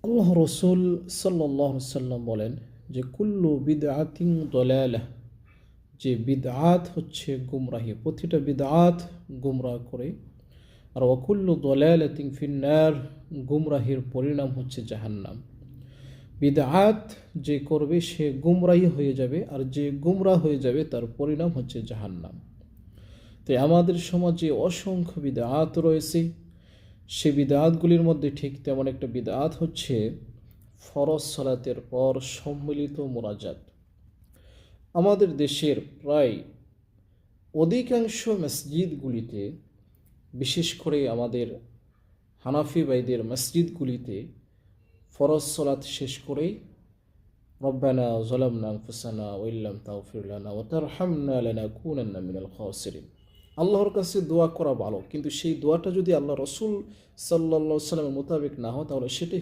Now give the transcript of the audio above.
আল্লাহ রসুল সাল্লাল্লাহু আলাইহি সাল্লাম বলেন যে কুল্লু বিদআতিন দলালাহ, যে বিদআত হচ্ছে গুমরাহি, প্রতিটা বিদআত গুমরাহ করে। আর ওয়াকুল্লু দলালাতিন ফিন্নার, গুমরাহির পরিণাম হচ্ছে জাহান্নাম। বিদআত যে করবে সে গুমরাহি হয়ে যাবে, আর যে গুমরাহ হয়ে যাবে তার পরিণাম হচ্ছে জাহান্নাম। তো আমাদের সমাজে অসংখ্য বিদআত রয়েছে। সে বিদআতগুলির মধ্যে ঠিক তেমন একটা বিদআত হচ্ছে ফরজ সালাতের পর সম্মিলিত মোনাজাত। আমাদের দেশের প্রায় অধিকাংশ মসজিদগুলিতে, বিশেষ করে আমাদের হানাফি ভাইদের মসজিদগুলিতে ফরজ সালাত শেষ করেই রব্বানা যালামনা আনফুসানা ওয়া ইল্লাম তাগফির লানা ওয়া তারহামনা লানাকুনান্না মিনাল খাসিরিন, আল্লাহর কাছে দোয়া করা ভালো, কিন্তু সেই দোয়াটা যদি আল্লাহ রসুল সাল্লাল্লাহু আলাইহি ওয়াসাল্লামের মোতাবেক না হয় তাহলে সেটাই